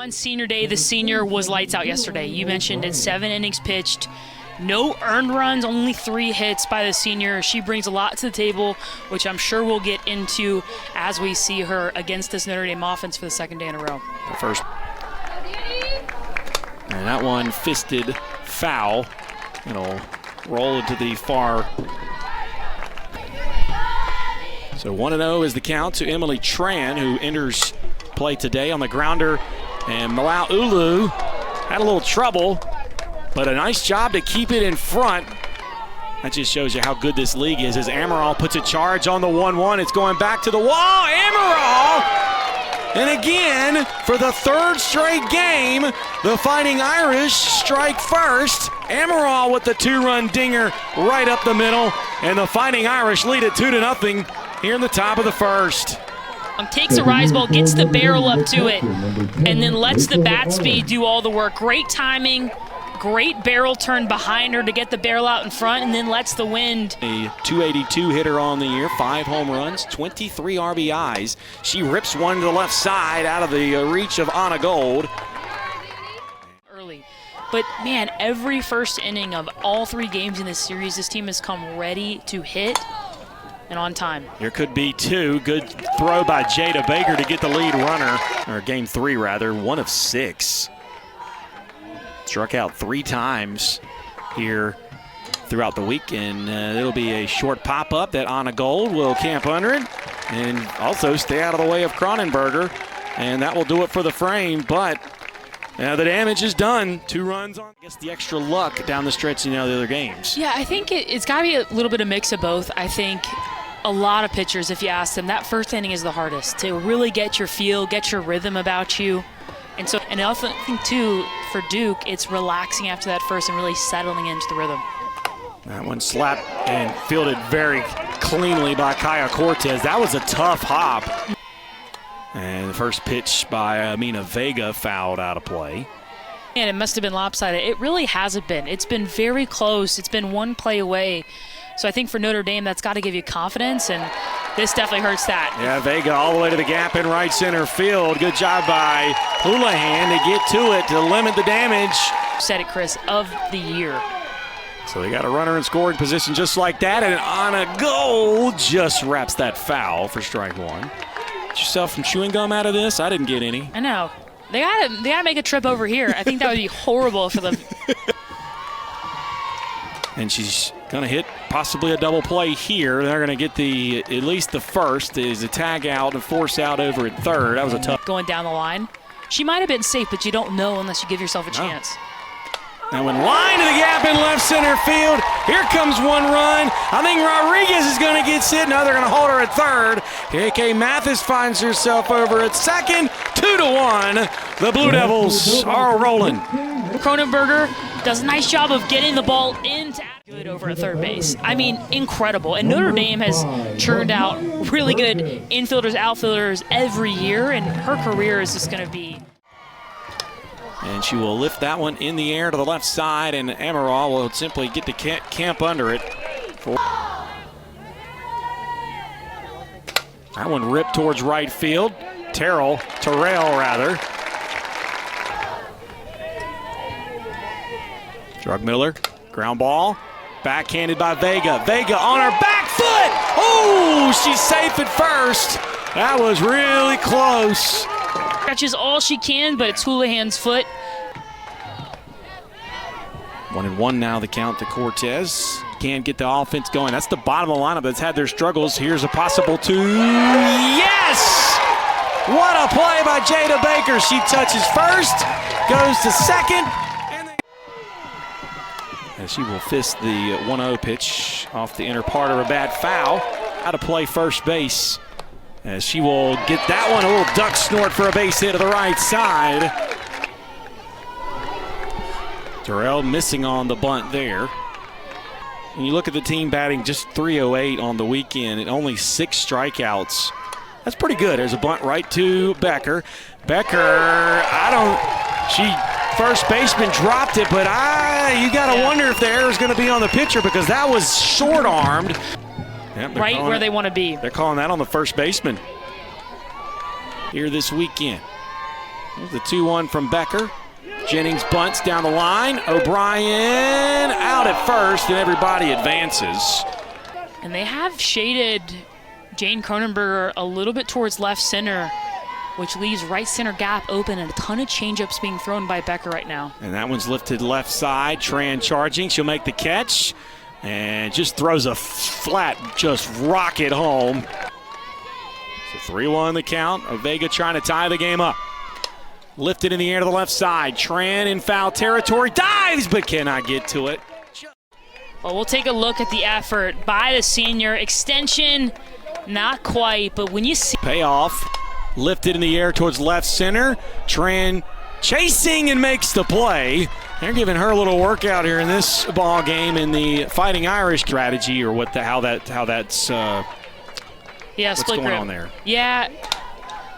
On senior day, the senior was lights out yesterday. You mentioned in 7 innings pitched, no earned runs, only 3 hits by the senior. She brings a lot to the table, which I'm sure we'll get into as we see her against this Notre Dame offense for the 2nd day in a row. The first. And that one fisted foul. It'll roll into the far. So 1-0 is the count to Emily Tran, who enters play today on the grounder. And Malau Ulu had a little trouble, but a nice job to keep it in front. That just shows you how good this league is as Amaral puts a charge on the 1-1. It's going back to the wall. Amaral! And again, for the 3rd straight game, the Fighting Irish strike first. Amaral with the 2-run dinger right up the middle. And the Fighting Irish lead it 2-0 here in the top of the 1st. Takes a rise ball, gets the barrel up to it, and then lets the bat speed do all the work. Great timing, great barrel turn behind her to get the barrel out in front, and then lets the wind. A 282 hitter on the year, 5 home runs, 23 RBIs. She rips one to the left side out of the reach of Anna Gold. Early. But man, every first inning of all 3 games in this series, this team has come ready to hit and on time. There could be 2. Good throw by Jada Baker to get the lead runner, or game 3 rather, 1 of 6. Struck out 3 times here throughout the week, and it'll be a short pop-up that Anna Gold will camp under it and also stay out of the way of Cronenberger, and that will do it for the frame, but the damage is done. 2 runs on. I guess the extra luck down the stretch in the other games. Yeah, I think it's got to be a little bit of mix of both. I think a lot of pitchers, if you ask them, that first inning is the hardest to really get your feel, get your rhythm about you. And so, and I also think too, for Duke, it's relaxing after that first and really settling into the rhythm. That one slapped and fielded very cleanly by Kaya Cortez. That was a tough hop. And the first pitch by Amina Vega fouled out of play. And it must have been lopsided. It really hasn't been. It's been very close. It's been 1 play away. So I think for Notre Dame, that's got to give you confidence, and this definitely hurts that. Yeah, Vega all the way to the gap in right center field. Good job by Houlihan to get to it to limit the damage. Said it, Chris, of the year. So they got a runner in scoring position just like that, and Anna Gold just wraps that foul for strike 1. Get yourself some chewing gum out of this? I didn't get any. I know. They gotta make a trip over here. I think that would be horrible for them. And she's gonna hit possibly a double play here. They're gonna get at least the first is a tag out and force out over at 3rd. That was a tough. Going down the line. She might have been safe, but you don't know unless you give yourself a chance. Now when line to the gap in left center field, here comes 1 run. I think Rodriguez is gonna get sit. Now they're gonna hold her at 3rd. KK Mathis finds herself over at 2nd, 2-1. The Blue Devils are rolling. Cronenberger does a nice job of getting the ball into good over at 3rd base. I mean, incredible. And Notre Dame has churned out really good infielders, outfielders every year, and her career is just gonna be. And she will lift that one in the air to the left side, and Amaral will simply get to camp under it. That one ripped towards right field. Terrell rather. Drug-Miller, ground ball, backhanded by Vega. Vega on her back foot! Oh, she's safe at first. That was really close. Stretches all she can, but it's Houlihan's foot. 1-1 now, the count to Cortez. Can't get the offense going. That's the bottom of the lineup that's had their struggles. Here's a possible 2. Yes! What a play by Jada Baker. She touches first, goes to 2nd. And she will fist the 1-0 pitch off the inner part of her bat foul. How to play first base. As she will get that one, a little duck snort for a base hit to the right side. Terrell missing on the bunt there. And you look at the team batting just .308 on the weekend and only 6 strikeouts. That's pretty good. There's a bunt right to Becker. First baseman dropped it, but you got to wonder if the error is going to be on the pitcher because that was short-armed. Yep, right where they want to be. They're calling that on the first baseman here this weekend. There's the 2-1 from Becker. Jennings bunts down the line. O'Brien out at first, and everybody advances. And they have shaded Jane Cronenberger a little bit towards left center, which leaves right center gap open, and a ton of changeups being thrown by Becker right now. And that one's lifted left side. Tran charging. She'll make the catch and just throws a flat, just rocket home. So 3-1 the count. Vega trying to tie the game up. Lifted in the air to the left side. Tran in foul territory. Dives, but cannot get to it. Well, we'll take a look at the effort by the senior. Extension, not quite, but when you see payoff, lifted in the air towards left center. Tran chasing and makes the play. They're giving her a little workout here in this ball game in the Fighting Irish strategy, or how that's yeah, what's split going grip on there. Yeah,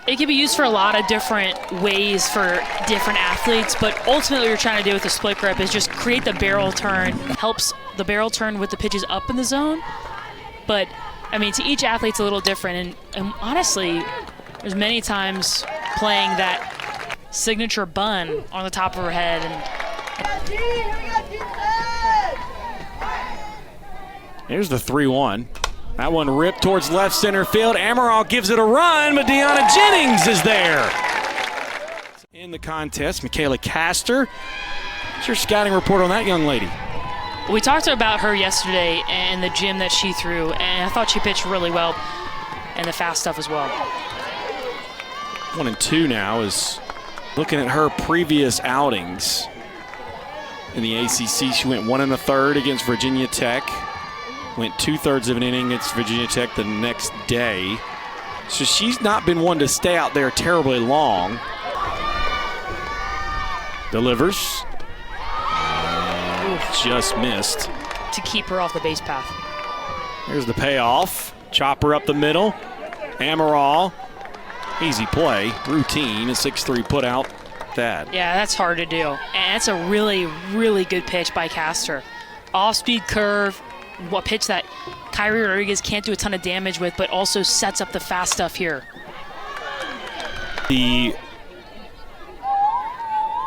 it can be used for a lot of different ways for different athletes, but ultimately what you're trying to do with the split grip is just create the barrel turn. Helps the barrel turn with the pitches up in the zone. But, I mean, to each athlete's a little different, and honestly, there's many times playing that signature bun on the top of her head. Here's the 3-1. That one ripped towards left center field. Amaral gives it a run, but Deanna Jennings is there. In the contest, Michaela Castor. What's your scouting report on that young lady? We talked about her yesterday and the gym that she threw, and I thought she pitched really well, and the fast stuff as well. 1-2 now is looking at her previous outings in the ACC. She went 1 1/3 against Virginia Tech. Went 2/3 of an inning against Virginia Tech the next day. So she's not been one to stay out there terribly long. Delivers. Just missed. To keep her off the base path. Here's the payoff. Chopper up the middle. Amaral. Easy play. Routine. A 6-3 put out. That. Yeah, that's hard to do. And that's a really, really good pitch by Castor. Off-speed curve. What pitch that Kyrie Rodriguez can't do a ton of damage with, but also sets up the fast stuff here. The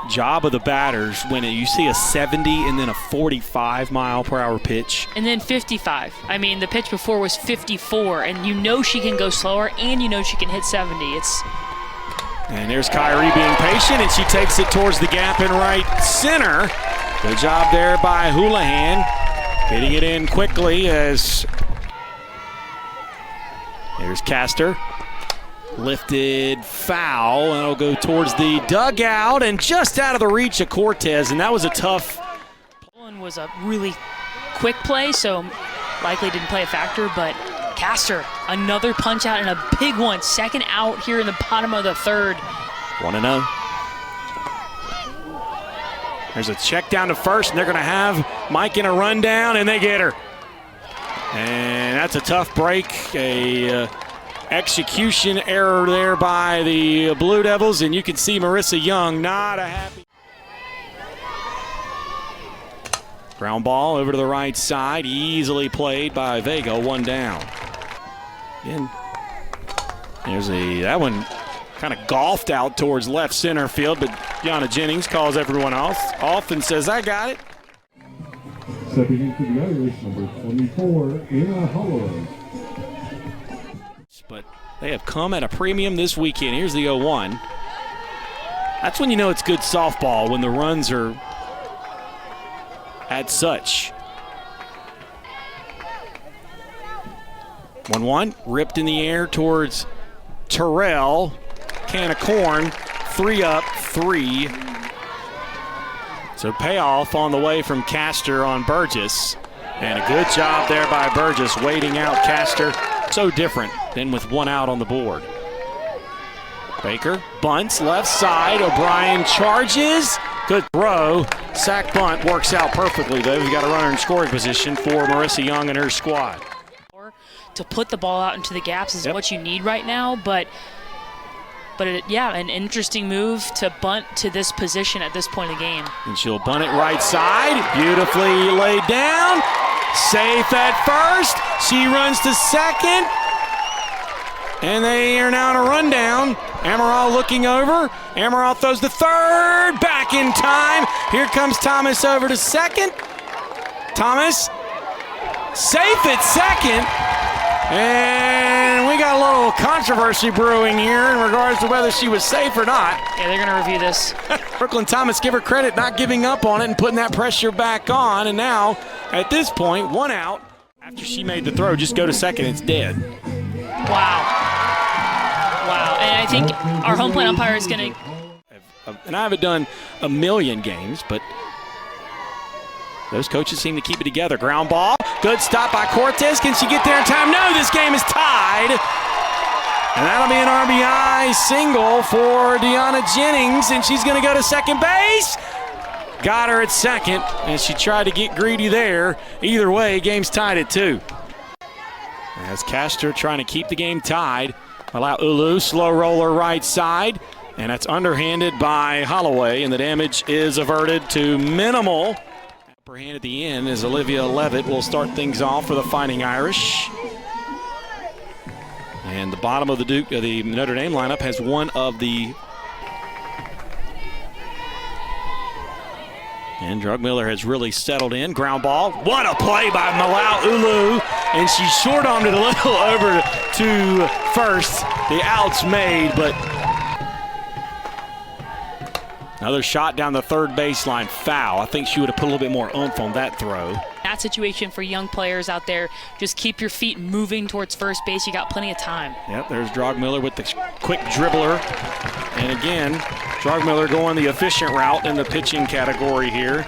job of the batters when you see a 70 and then a 45-mile-per-hour pitch. And then 55. I mean, the pitch before was 54, and you know she can go slower, and you know she can hit 70. And there's Kyrie being patient, and she takes it towards the gap in right center. Good job there by Houlihan. Hitting it in quickly as there's Castor. Lifted foul, and it'll go towards the dugout and just out of the reach of Cortez, and that was a tough. One was a really quick play, so likely didn't play a factor, but Castor, another punch out and a big one. Second out here in the bottom of the third. 1-0. There's a check down to first, and they're going to have Mike in a rundown, and they get her. And that's a tough break. A execution error there by the Blue Devils, and you can see Marissa Young not a happy. Ground ball over to the right side, easily played by Vega, 1 down. Again, there's that one kind of golfed out towards left center field, but Deanna Jennings calls everyone else off and says, I got it. Stepping into the Irish, number 24, Anna Holloway. But they have come at a premium this weekend. Here's the 0-1. That's when you know it's good softball, when the runs are at such. 1-1, ripped in the air towards Terrell. Can of corn, 3 up, 3. So payoff on the way from Castor on Burgess. And a good job there by Burgess waiting out Castor. So different than with 1 out on the board. Baker bunts left side. O'Brien charges. Good throw. Sack bunt works out perfectly though. We've got a runner in scoring position for Marissa Young and her squad. To put the ball out into the gaps is what you need right now, but yeah, an interesting move to bunt to this position at this point in the game. And she'll bunt it right side. Beautifully laid down. Safe at first. She runs to second. And they are now in a rundown. Amaral looking over. Amaral throws the third, back in time. Here comes Thomas over to second. Thomas, safe at second. And we got a little controversy brewing here in regards to whether she was safe or not. Yeah, they're going to review this. Brooklyn Thomas, give her credit, not giving up on it and putting that pressure back on. And now, at this point, 1 out. After she made the throw, just go to second, it's dead. Wow. Wow. And I think our home plate umpire is going to... And I haven't done a million games, but those coaches seem to keep it together. Ground ball. Good stop by Cortez. Can she get there in time? No, this game is tied. And that'll be an RBI single for Deanna Jennings, and she's going to go to second base. Got her at second, and she tried to get greedy there. Either way, game's tied at 2. As Castor trying to keep the game tied. Allow Ulu, slow roller right side, and that's underhanded by Holloway, and the damage is averted to minimal. Upper hand at the end as Olivia Levitt will start things off for the Fighting Irish. And the bottom of the Notre Dame lineup has one of the... And Drugmiller has really settled in. Ground ball. What a play by Malau Ulu. And she's short armed it a little over to first. The out's made, but another shot down the third baseline, foul. I think she would have put a little bit more oomph on that throw. That situation for young players out there, just keep your feet moving towards first base. You got plenty of time. Yep, there's Drogmiller with the quick dribbler. And again, Drogmiller going the efficient route in the pitching category here.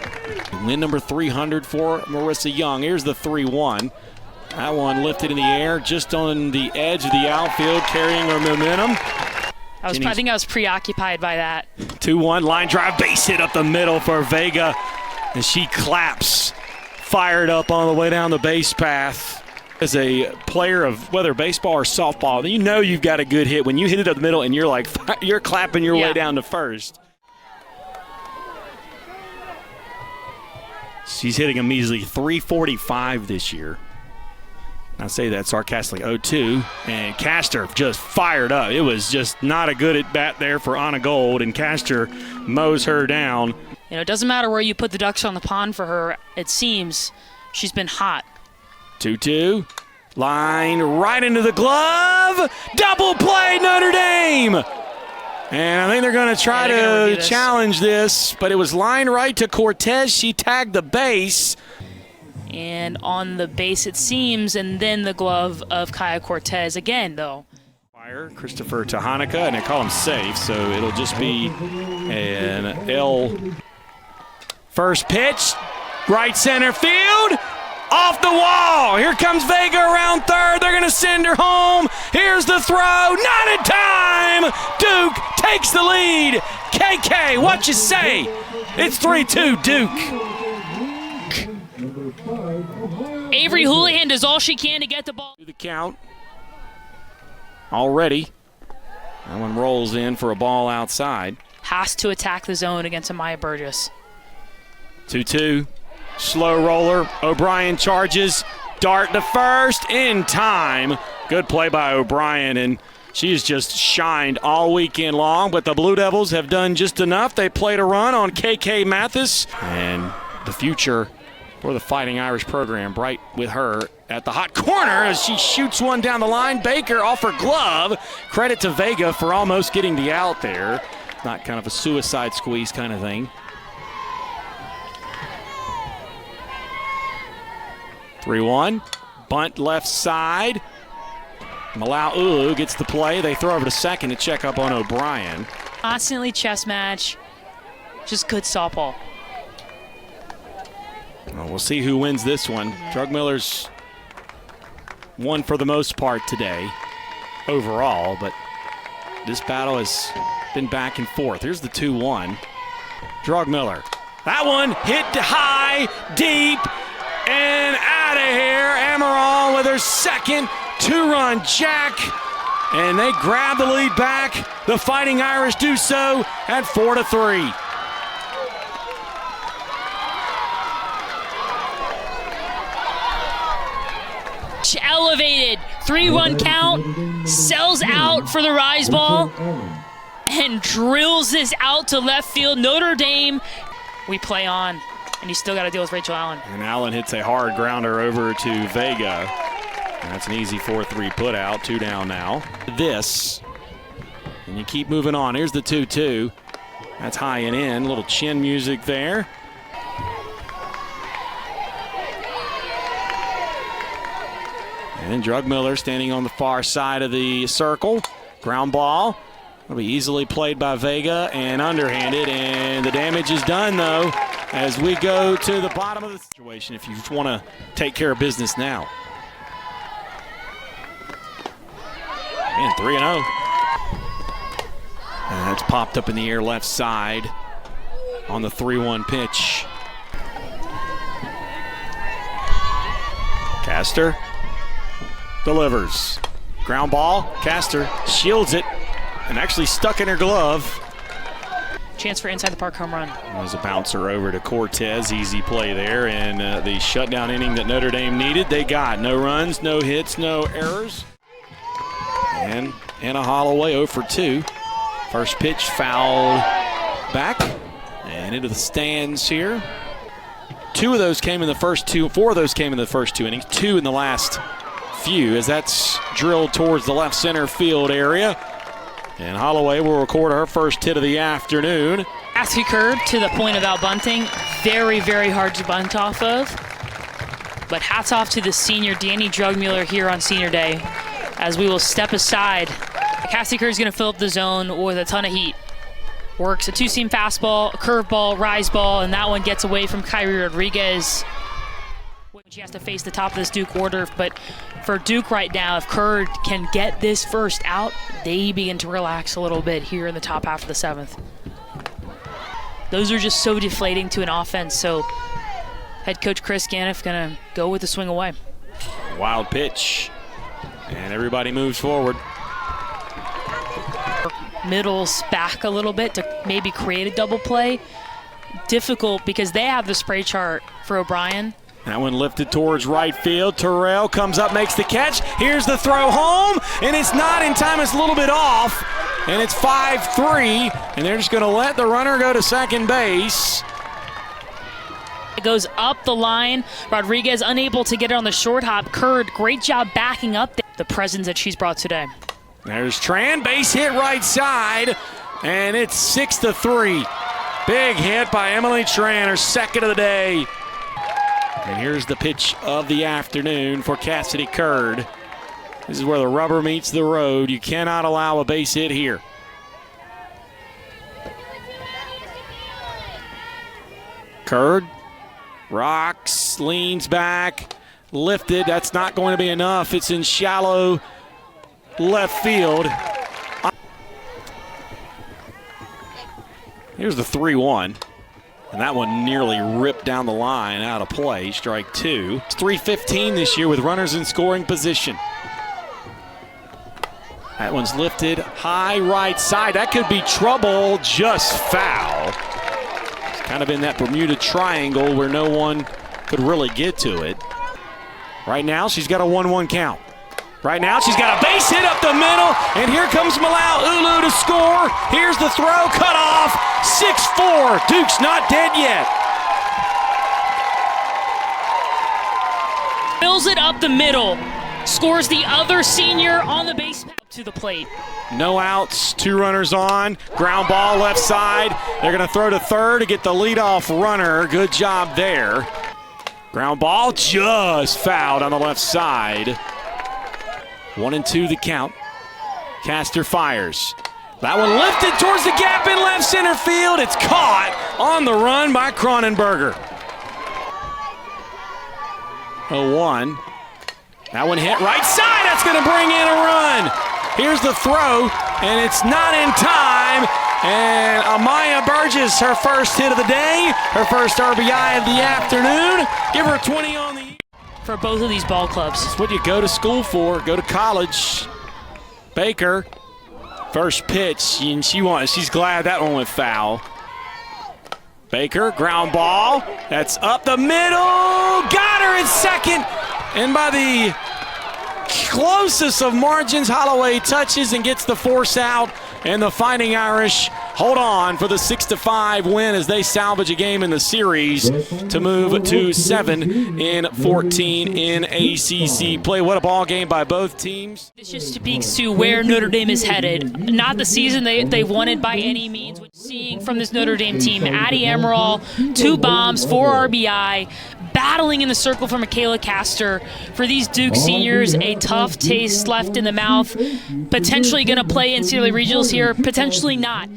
Win number 300 for Marissa Young. Here's the 3-1. That one lifted in the air just on the edge of the outfield, carrying her momentum. I think I was preoccupied by that. 2-1, line drive, base hit up the middle for Vega. And she claps, fired up on the way down the base path. As a player of whether baseball or softball, you know you've got a good hit when you hit it up the middle and you're like, you're clapping your way down to first. She's hitting a measly .345 this year. I say that sarcastically. 0-2, and Castor just fired up. It was just not a good at bat there for Anna Gold, and Castor mows her down. You know, it doesn't matter where you put the ducks on the pond for her. It seems she's been hot. 2-2, line right into the glove. Double play, Notre Dame. And I think they're going to try to challenge this, but it was line right to Cortez. She tagged the base. And on the base, it seems, and then the glove of Kaya Cortez again, though. Christopher Tahanika, and they call him safe, so it'll just be an L. First pitch, right center field, off the wall. Here comes Vega around third. They're going to send her home. Here's the throw, not in time. Duke takes the lead. KK, what you say? It's 3-2 Duke. Avery Houlihan does all she can to get the ball. The count already. That one rolls in for a ball outside. Has to attack the zone against Amaya Burgess. 2-2. Slow roller. O'Brien charges. Dart to first in time. Good play by O'Brien, and she has just shined all weekend long, but the Blue Devils have done just enough. They played a run on KK Mathis, and the future for the Fighting Irish program, bright with her at the hot corner as she shoots one down the line. Baker off her glove. Credit to Vega for almost getting the out there. Not kind of a suicide squeeze kind of thing. 3-1. Bunt left side. Malau Ulu gets the play. They throw over to second to check up on O'Brien. Constantly chess match. Just good softball. Well, we'll see who wins this one. Drugmiller's won for the most part today overall, but this battle has been back and forth. Here's the 2-1. Drugmiller. That one hit high, deep, and out of here. Amaral with her second two-run jack, and they grab the lead back. The Fighting Irish do so at 4-3. Elevated 3-1 count, sells out for the rise ball, and drills this out to left field. Notre Dame, we play on, and you still got to deal with Rachel Allen. And Allen hits a hard grounder over to Vega. And that's an easy 4-3 put out, 2 down now. This, and you keep moving on. Here's the 2-2. That's high and in, little chin music there. And Drugmiller standing on the far side of the circle. Ground ball. It'll be easily played by Vega and underhanded, and the damage is done though as we go to the bottom of the situation if you want to take care of business now. And 3-0. And that's popped up in the air left side on the 3-1 pitch. Castor delivers. Ground ball. Castor shields it and actually stuck in her glove. Chance for inside the park home run. There's a bouncer over to Cortez. Easy play there. And the shutdown inning that Notre Dame needed, they got. No runs, no hits, no errors. And Anna Holloway 0 for 2. First pitch fouled back and into the stands here. 4 of those came in the first 2 innings, 2 in the last few, as that's drilled towards the left center field area. And Holloway will record her first hit of the afternoon. Cassie Curd to the point about bunting. Very, very hard to bunt off of. But hats off to the senior, Danny Drugmuller, here on senior day, as we will step aside. Cassie Curd is going to fill up the zone with a ton of heat. Works a 2-seam fastball, a curveball, rise ball, and that one gets away from Kyrie Rodriguez. She has to face the top of this Duke order, but for Duke right now, if Curd can get this first out, they begin to relax a little bit here in the top half of the 7th. Those are just so deflating to an offense, so head coach Chris Ganiff gonna go with the swing away. Wild pitch, and everybody moves forward. Middles back a little bit to maybe create a double play. Difficult because they have the spray chart for O'Brien. That one lifted towards right field. Terrell comes up, makes the catch. Here's the throw home, and it's not in time. It's a little bit off, and it's 5-3, and they're just going to let the runner go to second base. It goes up the line. Rodriguez unable to get it on the short hop. Curd, great job backing up the presence that she's brought today. There's Tran, base hit right side, and it's 6-3. Big hit by Emily Tran, her second of the day. And here's the pitch of the afternoon for Cassidy Curd. This is where the rubber meets the road. You cannot allow a base hit here. Curd rocks, leans back, lifted. That's not going to be enough. It's in shallow left field. Here's the 3-1. And that one nearly ripped down the line out of play. Strike 2. It's 3:15 this year with runners in scoring position. That one's lifted high right side. That could be trouble, just foul. It's kind of in that Bermuda Triangle where no one could really get to it. Right now, she's got a 1-1 count. Right now, she's got a base hit up the middle, and here comes Malau Ulu to score. Here's the throw, cut off, 6-4. Duke's not dead yet. Fills it up the middle, scores the other senior on the base up to the plate. No outs, 2 runners on, ground ball left side. They're going to throw to third to get the leadoff runner. Good job there. Ground ball just fouled on the left side. 1-2 the count. Castor fires. That one lifted towards the gap in left center field. It's caught on the run by Cronenberger. 0-1. That one hit right side. That's going to bring in a run. Here's the throw, and it's not in time. And Amaya Burgess, her first hit of the day, her first RBI of the afternoon. Give her 20 on the year. For both of these ball clubs. That's what you go to school for, go to college. Baker, first pitch, and she's glad that one went foul. Baker, ground ball, that's up the middle, got her in second, and by the closest of margins. Holloway touches and gets the force out, and the Fighting Irish hold on for the 6-5 win as they salvage a game in the series to move to 7 in 14 in ACC play. What a ball game by both teams. This just speaks to where Notre Dame is headed. Not the season they wanted by any means. Seeing from this Notre Dame team, Addie Emerald, 2 bombs, 4 RBI, battling in the circle for Michaela Castor. For these Duke seniors, a tough taste left in the mouth. Potentially going to play NCAA regionals here, potentially not.